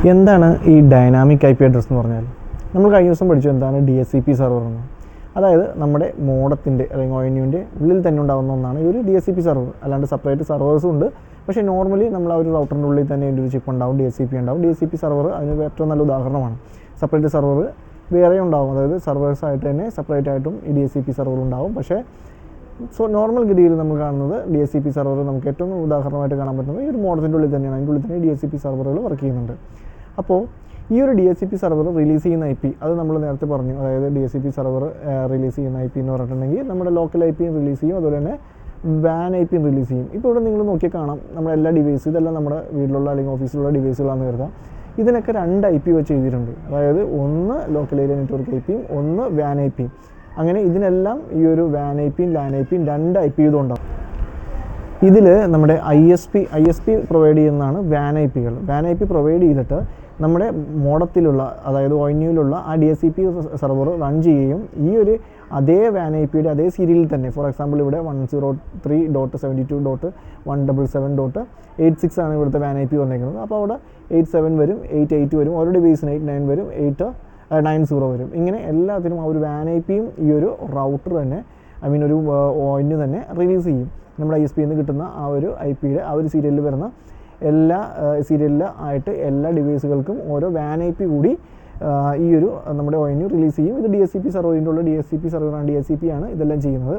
എന്താണ് ഈ dynamic I P address എന്ന് പറഞ്ഞാൽ? നമ്മൾ കഴിഞ്ഞ ദിവസം പഠിച്ചു എന്താണ് DHCP സെർവർ എന്ന്. അതായത് നമ്മുടെ മോഡത്തിൻ്റെ അല്ലെങ്കിൽ ONUവിൻ്റെ ഉള്ളിൽ തന്നെ ഉണ്ടാകുന്ന ഒന്നാണ് ഈ ഒരു DHCP സെർവർ. അല്ലാണ്ട് സെപ്പറേറ്റ് സെർവേഴ്സും ഉണ്ട്. പക്ഷേ നോർമലി നമ്മൾ ആ ഒരു റൗട്ടറിൻ്റെ ഉള്ളിൽ തന്നെ ഒരു ചിപ്പ് ഉണ്ടാവും, DHCP ഉണ്ടാവും. DHCP സെർവർ അതിന് ഏറ്റവും നല്ല ഉദാഹരണമാണ്. സെപ്പറേറ്റ് സെർവർ വേറെ ഉണ്ടാവും, അതായത് സെർവേഴ്സായിട്ട് തന്നെ സെപ്പറേറ്റ് ആയിട്ടും ഈ DHCP സെർവർ ഉണ്ടാവും. പക്ഷേ നോർമൽ ഗതിയിൽ നമ്മൾ കാണുന്നത് DHCP സെർവർ നമുക്ക് ഏറ്റവും ഉദാഹരണമായിട്ട് കാണാൻ പറ്റുന്നത് ഈ ഒരു മോഡത്തിൻ്റെ ഉള്ളിൽ തന്നെയാണ്. അതിൻ്റെ ഉള്ളിൽ തന്നെ DHCP സെർവറുകൾ വർക്ക് ചെയ്യുന്നുണ്ട്. അപ്പോൾ ഈ ഒരു DHCP സെർവർ റിലീസ് ചെയ്യുന്ന IP അത് നമ്മൾ നേരത്തെ പറഞ്ഞു. അതായത് DHCP സെർവർ റിലീസ് ചെയ്യുന്ന IP എന്ന് പറഞ്ഞിട്ടുണ്ടെങ്കിൽ നമ്മുടെ ലോക്കൽ IP റിലീസ് ചെയ്യും, അതുപോലെ തന്നെ WAN IP റിലീസ് ചെയ്യും. ഇപ്പോൾ ഇവിടെ നിങ്ങൾ നോക്കിയാൽ കാണാം നമ്മുടെ എല്ലാ ഡിവൈസ്, ഇതെല്ലാം നമ്മുടെ വീട്ടിലുള്ള അല്ലെങ്കിൽ ഓഫീസിലുള്ള ഡിവൈസുകളാണെന്ന് കരുതാം. ഇതിനൊക്കെ 2 IP വെച്ച് ചെയ്തിട്ടുണ്ട്. അതായത് ഒന്ന് ലോക്കൽ ഏരിയ നെറ്റ്വർക്ക് IP യും ഒന്ന് WAN IP. അങ്ങനെ ഇതിനെല്ലാം ഈ ഒരു WAN IP യും LAN IP യും 2 IP ഇതുണ്ടാവും. ഇതിൽ നമ്മുടെ ISP പ്രൊവൈഡ് ചെയ്യുന്നതാണ് WAN IPകൾ. WAN IP പ്രൊവൈഡ് ചെയ്തിട്ട് നമ്മുടെ മോഡത്തിലുള്ള അതായത് ONUവിലുള്ള ആ DHCP സെർവർ റൺ ചെയ്യുകയും ഈ ഒരു അതേ WAN IPയുടെ അതേ സീരിയലിൽ തന്നെ, ഫോർ എക്സാമ്പിൾ ഇവിടെ 103.72.177.86 ആണ് ഇവിടുത്തെ WAN IP വന്നേക്കുന്നത്. അപ്പോൾ അവിടെ 87 വരും, 88 വരും, ഓരോ ഡിവൈസിന് 89 വരും, 90 വരും. ഇങ്ങനെ എല്ലാത്തിനും ആ ഒരു WAN IP യും ഈ ഒരു റൗട്ടർ തന്നെ ഒരു ONU തന്നെ റിലീസ് ചെയ്യും. നമ്മുടെ ISP നിന്ന് കിട്ടുന്ന ആ ഒരു IPയുടെ ആ ഒരു സീരിയലിൽ വരുന്ന എല്ലാ സീരിയലിൽ ആയിട്ട് എല്ലാ ഡിവൈസുകൾക്കും ഓരോ WAN IP കൂടി ഈ ഒരു നമ്മുടെ ONU റിലീസ് ചെയ്യും. ഇത് DHCP സെർവറിൻ്റെ ഉള്ള DHCP സെർവറാണ്, DHCP ആണ് ഇതെല്ലാം ചെയ്യുന്നത്.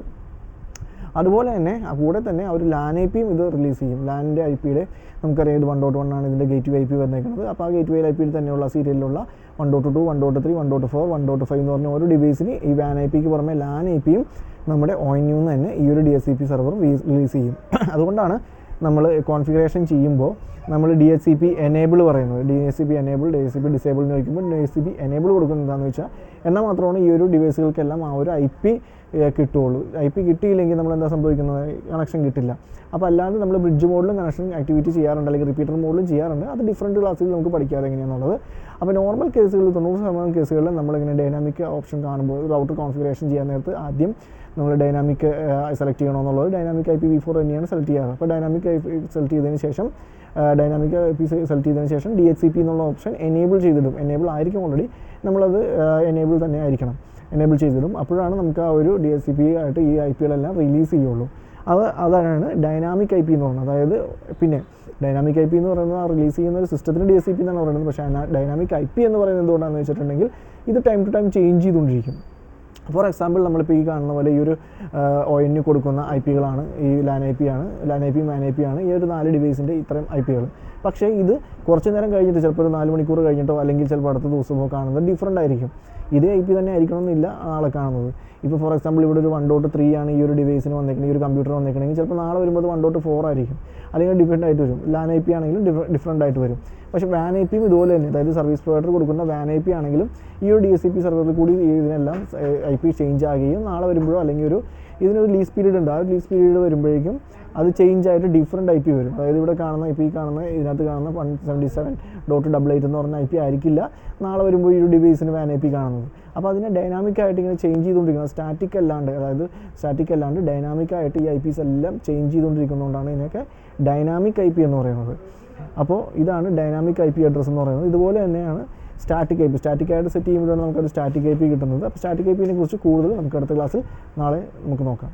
അതുപോലെ തന്നെ കൂടെ തന്നെ ആ ഒരു LAN IP യും ഇത് റിലീസ് ചെയ്യും. LANൻ്റെ IPയുടെ നമുക്കറിയാം ഇത് 1.1 ആണ് ഇതിൻ്റെ ഗേറ്റ് വേ IP വന്നേക്കുന്നത്. അപ്പോൾ ആ ഗേറ്റ് വേ IPയിൽ തന്നെയുള്ള സീരിയലിലുള്ള 1.2, 1.3, 1.4, 1.5 എന്ന് പറഞ്ഞ ഓരോ ഡിവൈസിന് ഈ WAN IPക്ക് പുറമെ LAN IP യും നമ്മുടെ ONU തന്നെ ഈ ഒരു DHCP സെർവർ റിലീസ് ചെയ്യും. അതുകൊണ്ടാണ് നമ്മൾ കോൺഫിഗറേഷൻ ചെയ്യുമ്പോൾ നമ്മൾ DHCP എനേബിൾ പറയുന്നത്. DHCP എനേബിൾ, DHCP ഡിസേബിൾ എന്ന് ചോദിക്കുമ്പോൾ DHCP എനേബിൾ കൊടുക്കുന്നത് എന്താണെന്ന് വെച്ചാൽ എന്നാൽ മാത്രമാണ് ഈ ഒരു ഡിവൈസുകൾക്കെല്ലാം ആ ഒരു IP കിട്ടുകയുള്ളൂ. IP കിട്ടിയില്ലെങ്കിൽ നമ്മൾ എന്താ സംഭവിക്കുന്നത്? കണക്ഷൻ കിട്ടില്ല. അപ്പോൾ അല്ലാതെ നമ്മൾ ബ്രിഡ്ജ് മോഡിലും കണക്ഷൻ ആക്ടിവിറ്റി ചെയ്യാറുണ്ട്, അല്ലെങ്കിൽ റിപ്പീറ്റർ മോഡിലും ചെയ്യാറുണ്ട്. അത് ഡിഫറൻറ്റ് ക്ലാസ്സിൽ നമുക്ക് പഠിക്കാതെ എങ്ങനെയാണെന്നുള്ളത്. അപ്പോൾ നോർമൽ കേസുകളിൽ 90% കേസുകളിൽ നമ്മളിങ്ങനെ ഡൈനാമിക് ഓപ്ഷൻ കാണുമ്പോൾ റൗട്ടർ കോൺഫിഗറേഷൻ ചെയ്യാൻ നേരത്ത് ആദ്യം നമ്മൾ ഡൈനാമിക് സെലക്ട് ചെയ്യണമെന്നുള്ളത് ഡൈനാമിക് IPv4 തന്നെയാണ് സെലക്ട് ചെയ്യാറ്. അപ്പോൾ ഡൈനാമിക് IP സെലക്ട് ചെയ്തതിന് ശേഷം DHCP എന്നുള്ള ഓപ്ഷൻ എനേബിൾ ചെയ്തിടും. എനേബിൾ ആയിരിക്കും ഓൾറെഡി, നമ്മളത് എനേബിൾ തന്നെ ആയിരിക്കണം, എനേബിൾ ചെയ്തിടും. അപ്പോഴാണ് നമുക്ക് ആ ഒരു DHCP ആയിട്ട് ഈ IPകളെല്ലാം റിലീസ് ചെയ്യുള്ളൂ. അതാണ് ഡൈനാമിക് IP എന്ന് പറയുന്നത്. അതായത് പിന്നെ ഡൈനാമിക് IP എന്ന് പറയുന്നത് റിലീസ് ചെയ്യുന്ന ഒരു സിസ്റ്റത്തിന് DHCP എന്നാണ് പറയുന്നത്. പക്ഷേ ഡൈനാമിക് IP എന്ന് പറയുന്നത് എന്തുകൊണ്ടാണെന്ന് വെച്ചിട്ടുണ്ടെങ്കിൽ ഇത് ടൈം ടു ടൈം ചേഞ്ച് ചെയ്തുകൊണ്ടിരിക്കും. ഫോർ എക്സാമ്പിൾ നമ്മളിപ്പോൾ ഈ കാണുന്ന പോലെ ഈ ഒരു ONU കൊടുക്കുന്ന IPകളാണ് ഈ LAN IP ആണ്, LAN IP WAN IP ആണ് ഈ ഒരു 4 ഡിവൈസിൻ്റെ ഇത്രയും IPകൾ. പക്ഷേ ഇത് കുറച്ച് നേരം കഴിഞ്ഞിട്ട് ചിലപ്പോൾ ഒരു 4 മണിക്കൂർ കഴിഞ്ഞിട്ടോ അല്ലെങ്കിൽ ചിലപ്പോൾ അടുത്ത ദിവസമോ കാണുന്നത് ഡിഫറൻ്റ് ആയിരിക്കും. ഇതേ IP തന്നെ ആയിരിക്കണമെന്നില്ല നാളെ കാണുന്നത്. ഇപ്പോൾ ഫോർ എക്സാമ്പിൾ ഇവിടെ ഒരു 1.3 ആണ് ഈ ഒരു ഡിവൈസിന് വന്നേക്കുന്നത്, ഈ ഒരു കമ്പ്യൂട്ടർ വന്നേക്കണമെങ്കിൽ ചിലപ്പോൾ നാളെ വരുമ്പോൾ 1.4 ആയിരിക്കും, അല്ലെങ്കിൽ ഡിഫറൻ്റ് ആയിട്ട് വരും. LAN IP ആണെങ്കിലും ഡിഫറൻ്റ് ആയിട്ട് വരും. പക്ഷേ WAN IP യും ഇതുപോലെ തന്നെ, അതായത് സർവീസ് പ്രൊവൈഡർ കൊടുക്കുന്ന WAN IP ആണെങ്കിലും ഈ ഒരു DHCP സെർവറിൽ കൂടി ഇതിനെല്ലാം IP ചേഞ്ച് ആകുകയും നാളെ വരുമ്പോഴോ അല്ലെങ്കിൽ ഇതിനൊരു ലീസ് പീരീഡ് ഉണ്ട്, ആ ഒരു ലീസ് പീരീഡ് വരുമ്പോഴേക്കും അത് ചേഞ്ച് ആയിട്ട് ഡിഫറൻറ്റ് IP വരും. അതായത് ഇവിടെ കാണുന്ന ഇതിനകത്ത് കാണുന്ന 177.88 എന്ന് പറഞ്ഞ IP ആയിരിക്കില്ല നാളെ വരുമ്പോൾ ഈ ഒരു ഡിവൈസിന് WAN IP കാണുന്നത്. അപ്പോൾ അതിനെ ഡൈനാമിക് ആയിട്ട് ഇങ്ങനെ ചേഞ്ച് ചെയ്തുകൊണ്ടിരിക്കുന്നത്, സ്റ്റാറ്റിക് അല്ലാണ്ട് ഡൈനാമിക് ആയിട്ട് ഈ IPs എല്ലാം ചേഞ്ച് ചെയ്തുകൊണ്ടിരിക്കുന്നതുകൊണ്ടാണ് ഇതിനൊക്കെ ഡൈനാമിക് IP എന്ന് പറയുന്നത്. അപ്പോൾ ഇതാണ് ഡൈനാമിക് IP അഡ്രസ്സ് എന്ന് പറയുന്നത്. ഇതുപോലെ തന്നെയാണ് സ്റ്റാറ്റിക് ആയിട്ട് സെറ്റ് ചെയ്യുമ്പോഴാണ് നമുക്കൊരു സ്റ്റാറ്റിക് IP കിട്ടുന്നത്. അപ്പോൾ സ്റ്റാറ്റിക് IPനെ കുറിച്ച് കൂടുതൽ നമുക്ക് അടുത്ത ക്ലാസ്സിൽ നാളെ നമുക്ക് നോക്കാം.